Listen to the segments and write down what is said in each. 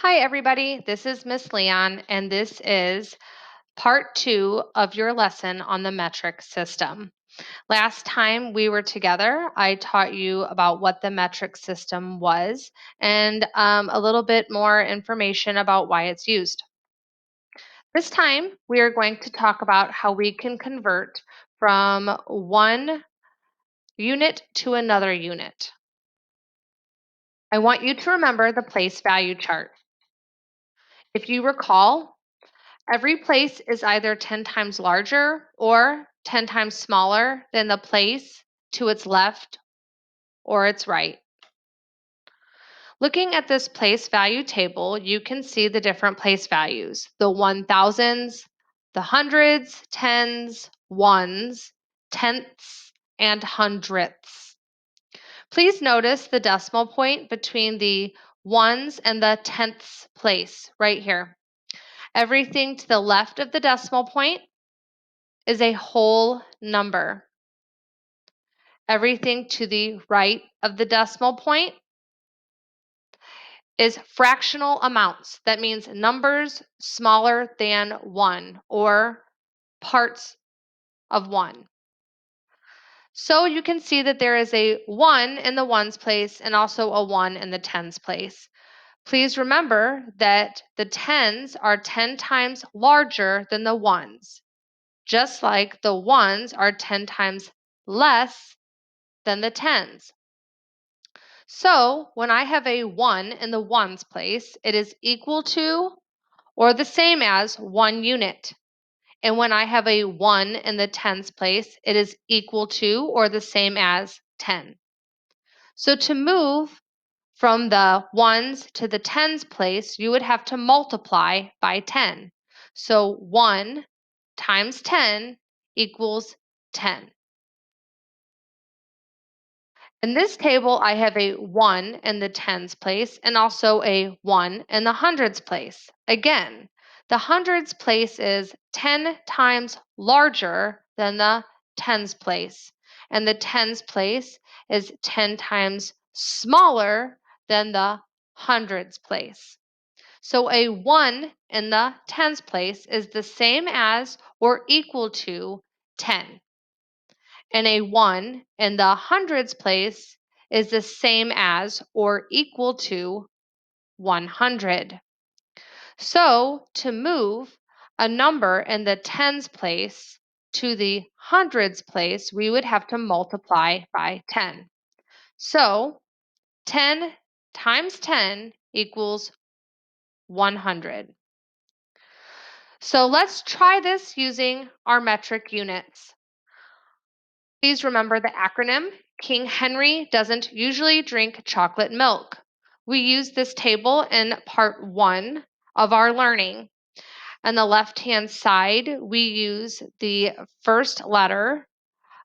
Hi, everybody. This is Miss Leon, and this is part two of your lesson on the metric system. Last time we were together, I taught you about what the metric system was and a little bit more information about why it's used. This time, we are going to talk about how we can convert from one unit to another unit. I want you to remember the place value chart. If you recall, every place is either 10 times larger or 10 times smaller than the place to its left or its right. Looking at this place value table, you can see the different place values, the 1000s, the hundreds, tens, ones, tenths, and hundredths. Please notice the decimal point between the ones and the tenths place right here. Everything to the left of the decimal point is a whole number. Everything to the right of the decimal point is fractional amounts. That means numbers smaller than 1 or parts of 1. So you can see that there is a 1 in the ones place and also a 1 in the tens place. Please remember that the tens are 10 times larger than the ones, just like the ones are 10 times less than the tens. So when I have a 1 in the ones place, it is equal to or the same as 1 unit. And when I have a 1 in the tens place, it is equal to or the same as 10. So to move from the ones to the tens place, you would have to multiply by 10. So 1 times 10 equals 10. In this table, I have a 1 in the tens place and also a 1 in the hundreds place. Again, the hundreds place is 10 times larger than the tens place, and the tens place is 10 times smaller than the hundreds place. So a 1 in the tens place is the same as or equal to 10. And a 1 in the hundreds place is the same as or equal to 100. So to move a number in the tens place to the hundreds place, we would have to multiply by 10. So 10 times 10 equals 100. So let's try this using our metric units. Please remember the acronym. King Henry doesn't usually drink chocolate milk. We use this table in part 1 of our learning. On the left-hand side, we use the first letter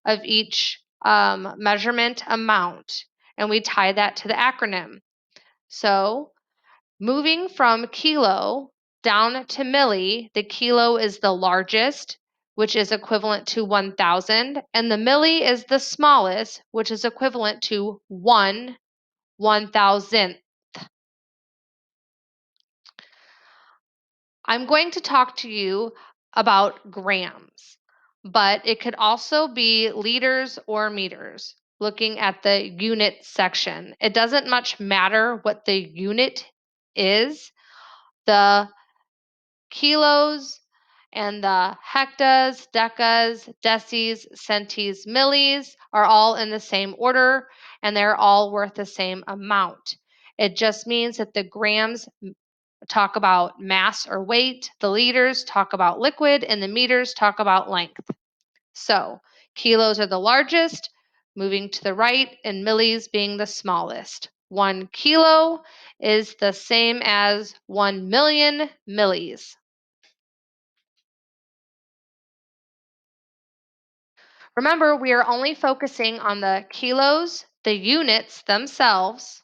of each measurement amount, and we tie that to the acronym. So moving from kilo down to milli, the kilo is the largest, which is equivalent to 1,000, and the milli is the smallest, which is equivalent to 1/1,000th. I'm going to talk to you about grams, but it could also be liters or meters. Looking at the unit section, it doesn't much matter what the unit is. The kilos and the hectas, decas, decis, centis, millis are all in the same order and they're all worth the same amount. It just means that the grams talk about mass or weight, the liters talk about liquid, and the meters talk about length. So kilos are the largest, moving to the right, and millis being the smallest. 1 kilo is the same as 1 million millis. Remember, we are only focusing on the kilos, the units themselves,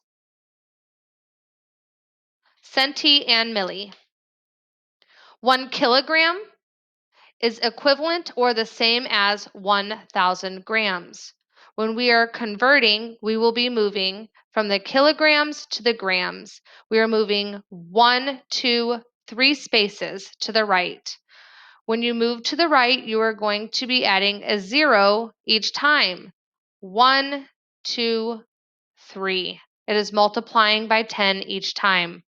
centi and milli. 1 kilogram is equivalent or the same as 1,000 grams. When we are converting, we will be moving from the kilograms to the grams. We are moving 1, 2, 3 spaces to the right. When you move to the right, you are going to be adding a 0 each time. 1, 2, 3. It is multiplying by 10 each time.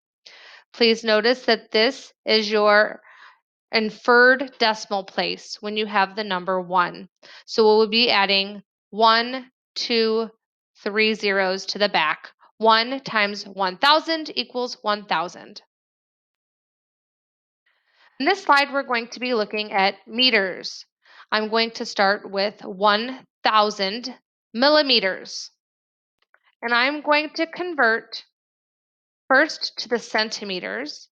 Please notice that this is your inferred decimal place when you have the number 1. So we'll be adding 1, 2, 3 zeros to the back. 1 times 1,000 equals 1,000. In this slide, we're going to be looking at meters. I'm going to start with 1,000 millimeters. And I'm going to convert first to the centimeters,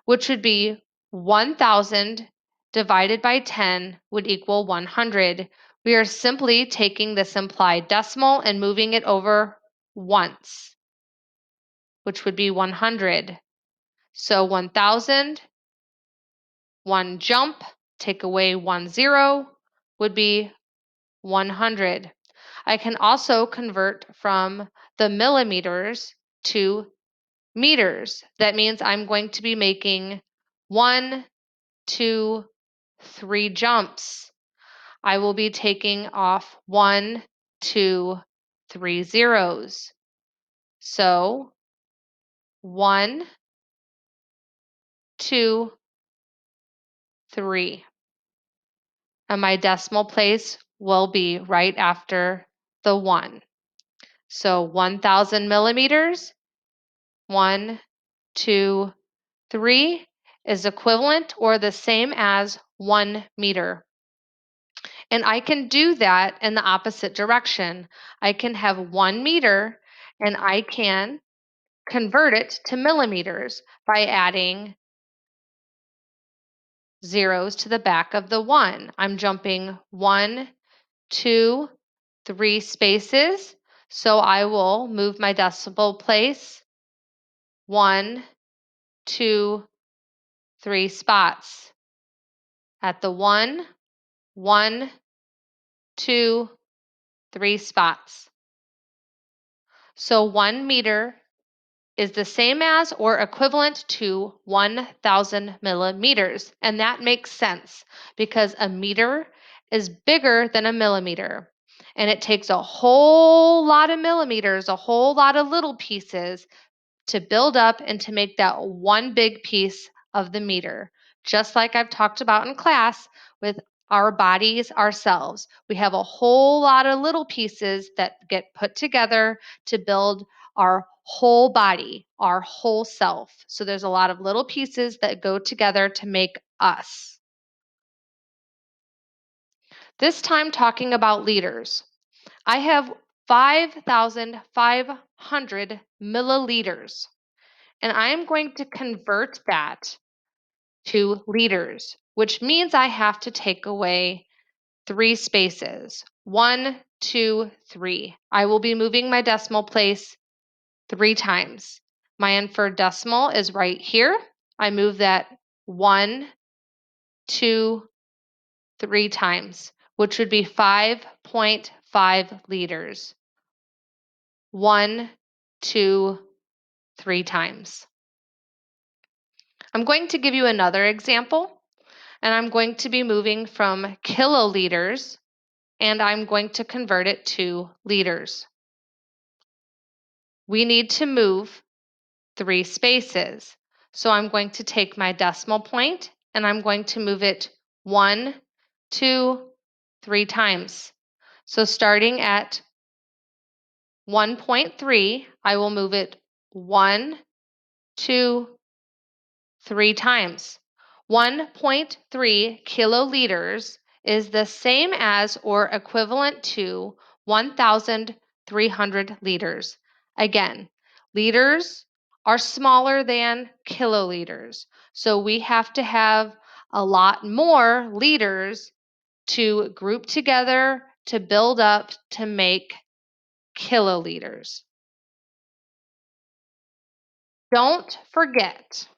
which would be 1,000 divided by 10 would equal 100. We are simply taking this implied decimal and moving it over once, which would be 100. So 1,000, one jump, take away 1 0 would be 100. I can also convert from the millimeters to meters. That means I'm going to be making 1, 2, 3 jumps. I will be taking off 1, 2, 3 zeros. So 1, 2, 3. And my decimal place will be right after the 1. So 1,000 millimeters, 1, 2, 3 is equivalent or the same as 1 meter. And I can do that in the opposite direction. I can have 1 meter and I can convert it to millimeters by adding zeros to the back of the 1. I'm jumping 1, 2, 3 spaces. So I will move my decimal place 1, 2, 3 spots. At the 1, 1, 2, 3 spots. So 1 meter is the same as or equivalent to 1,000 millimeters. And that makes sense because a meter is bigger than a millimeter. And it takes a whole lot of millimeters, a whole lot of little pieces to build up and to make that one big piece of the meter. Just like I've talked about in class with our bodies ourselves. We have a whole lot of little pieces that get put together to build our whole body, our whole self. So there's a lot of little pieces that go together to make us. This time talking about liters. I have 5,500 milliliters. And I am going to convert that to liters, which means I have to take away 3 spaces. 1, 2, 3. I will be moving my decimal place 3 times. My inferred decimal is right here. I move that 1, 2, 3 times, which would be 5.5 liters. 1, 2, 3 times. I'm going to give you another example, and I'm going to be moving from kiloliters, and I'm going to convert it to liters. We need to move 3 spaces. So I'm going to take my decimal point, and I'm going to move it 1, 2, 3 times. So starting at 1.3, I will move it 1, 2, 3 times. 1.3 kiloliters is the same as or equivalent to 1,300 liters. Again, liters are smaller than kiloliters. So we have to have a lot more liters to group together to build up to make kiloliters. Don't forget,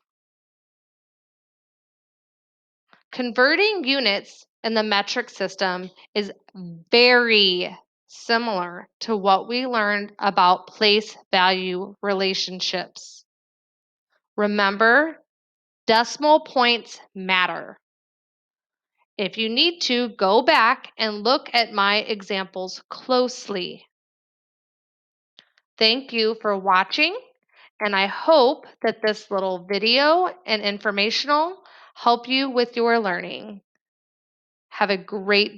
converting units in the metric system is very similar to what we learned about place value relationships. Remember, decimal points matter. If you need to, go back and look at my examples closely. Thank you for watching, and I hope that this little video and informational help you with your learning. Have a great